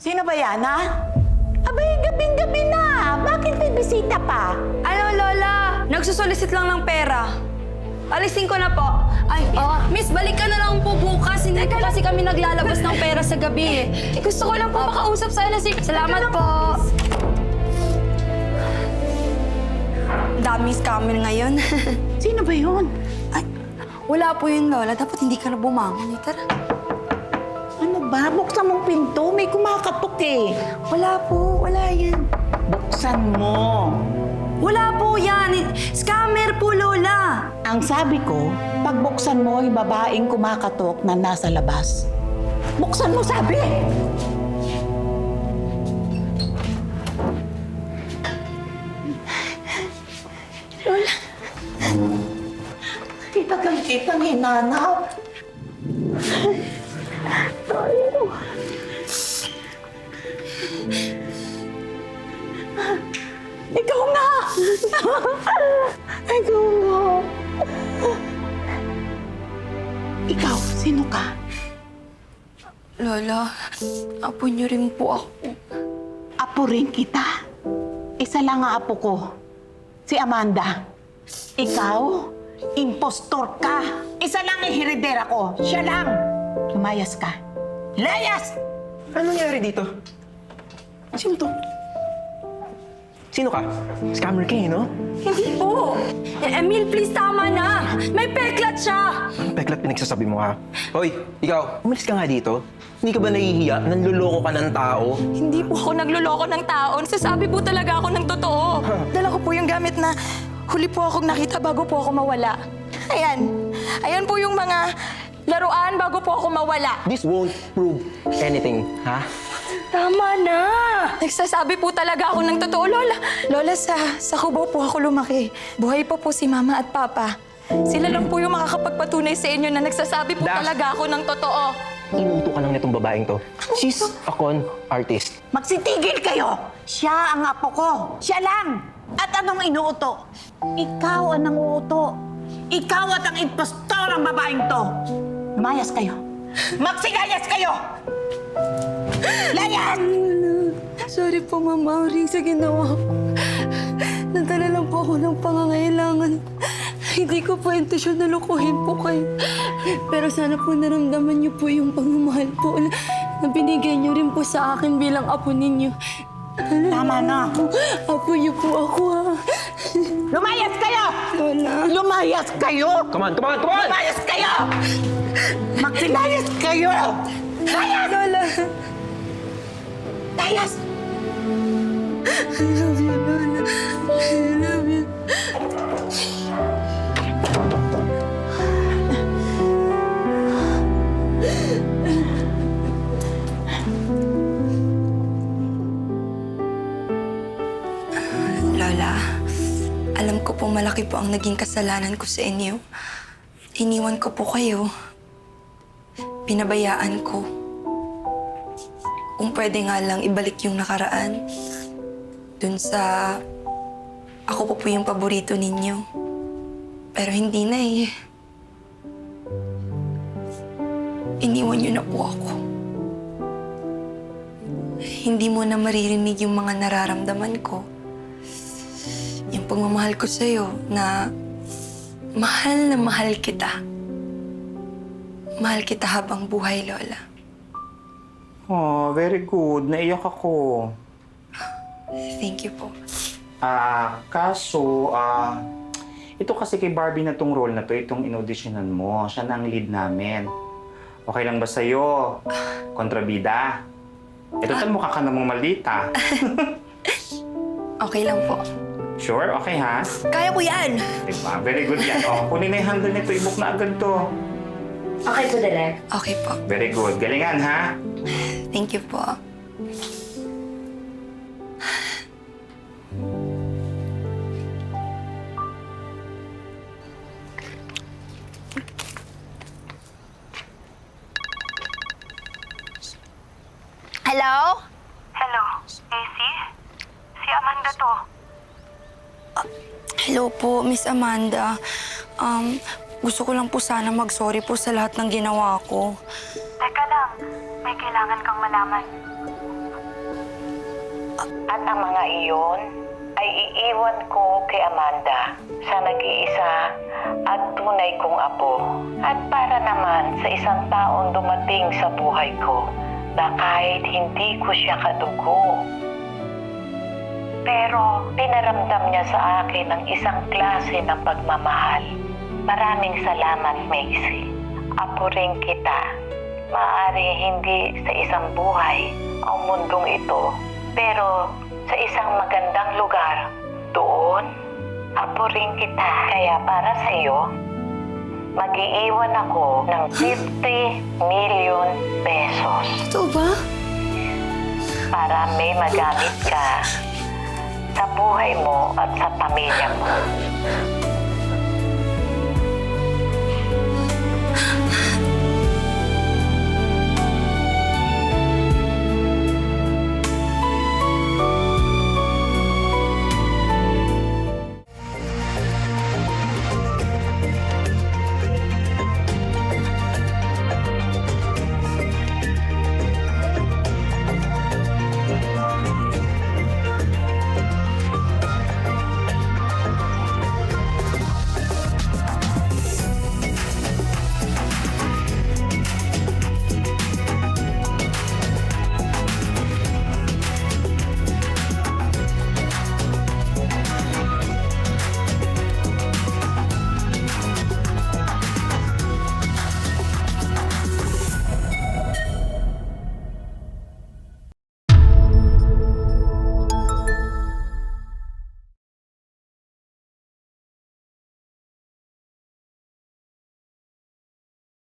Sino ba yan, ha? Abay, gabing-gabi na. Bakit may bisita pa? Ano, Lola? Nagsusolicit lang ng pera. Alisin ko na po. Ay, Miss, balik ka na lang po bukas. Hindi po kasi kami naglalabas ng pera sa gabi eh. Gusto ko lang po makausap sana si... Salamat po. Daming scammer ngayon. Sino ba yun? Ay, wala po yun, Lola. Dapat hindi ka na bumangon. Tara. Ano ba? Buksan mong pinto. May kumakatok eh. Wala po. Wala yan. Buksan mo. Wala po yan. Scammer po, Lola. Ang sabi ko, pagbuksan mo yung babaeng kumakatok na nasa labas. Buksan mo, sabi! Lola. Kitang hinanap. Tayo. Ikaw nga! Ikaw nga! Ikaw, sino ka? Lola, apo niyo rin po ako. Apo rin kita. Isa lang ang apo ko. Si Amanda. Ikaw, impostor ka. Isa lang ang heredera ko. Siya lang. Lumayas ka. Layas! Ano nangyari dito? Sino to? Sino ka? Scammer ka eh, no? Hindi po. Emil, please, tama na. May peklat siya. Peklat pinagsasabi mo ha. Hoy, ikaw, umalis ka nga dito. Hindi ka ba nahihiya? Nanluloko ka ng tao? Hindi po ako nagluloko ng tao. Nasasabi po talaga ako ng totoo. Dala ko po yung gamit na huli po akong nakita bago po ako mawala. Ayan. Ayan po yung mga laruan bago po ako mawala. This won't prove anything, ha? Tama na! Nagsasabi po talaga ako ng totoo, Lola. Lola, sa Cubao po ako lumaki. Buhay pa po si Mama at Papa. Sila lang po yung makakapagpatunay sa inyo na nagsasabi po talaga ako ng totoo. Inuto ka lang nitong babaeng to. She's a con artist. Magsitigil kayo! Siya ang apo ko. Siya lang! At anong inuuto? Ikaw ang nanguuto. Ikaw at ang impostor ang babaeng to. Lumayas kayo. Magsigayas kayo! Layas! Sorry po, Mama Auring, sa ginawa ko. Nadala lang po ako ng pangangailangan. Hindi ko po intensyon na lukuhin po kayo. Pero sana po naramdaman niyo po yung pagmamahal po na binigay niyo rin po sa akin bilang apo ninyo. Tama na. Apo niyo po ako, ha? Lumayas kayo! Lola. Lumayas kayo! Come on, come on, come on! Lumayas kayo! Magsilayas kayo! Layas! Lola. Layas! I love you, Lola. I love you. Lola, alam ko po malaki po ang naging kasalanan ko sa inyo. Iniwan ko po kayo. Pinabayaan ko. Kung pwede nga lang ibalik yung nakaraan. Dun sa... Ako po yung paborito ninyo. Pero hindi na eh. Iniwan niyo na po ako. Hindi mo na maririnig yung mga nararamdaman ko. Yung pagmamahal ko sa'yo na mahal kita. Mahal kita habang buhay, Lola. Oh, very good. Naiyak ako. Thank you po. Ito kasi kay Barbie na tong role na to, itong inauditionan mo. Siya na ang lead namin. Okay lang ba sa'yo? Kontrabida? Ito mukha ka namang maldita. Okay lang po. Sure? Okay ha? Kaya ko yan! Diba? Very good yan. Oh, kunin na yung handle nito. I-book na agad to. Okay po, Direk. Okay po. Very good. Galingan ha? Thank you po. Hello? Hello, Casey? Si Amanda to. Hello po, Miss Amanda. Gusto ko lang po sana mag-sorry po sa lahat ng ginawa ko. Teka lang, may kailangan kang malaman. At ang mga iyon ay iiwan ko kay Amanda sa nag-iisa at tunay kong apo. At para naman sa isang taong dumating sa buhay ko na kahit hindi ko siya kadugo, pero pinaramdam niya sa akin ang isang klase ng pagmamahal. Maraming salamat, Macy. Apo rin kita. Maaaring hindi sa isang buhay ang mundong ito, pero sa isang magandang lugar, doon, apo rin kita. Kaya para sa iyo, mag-iiwan ako ng 50 million pesos Totoo ba? para may magamit ka sa buhay mo at sa pamilya mo.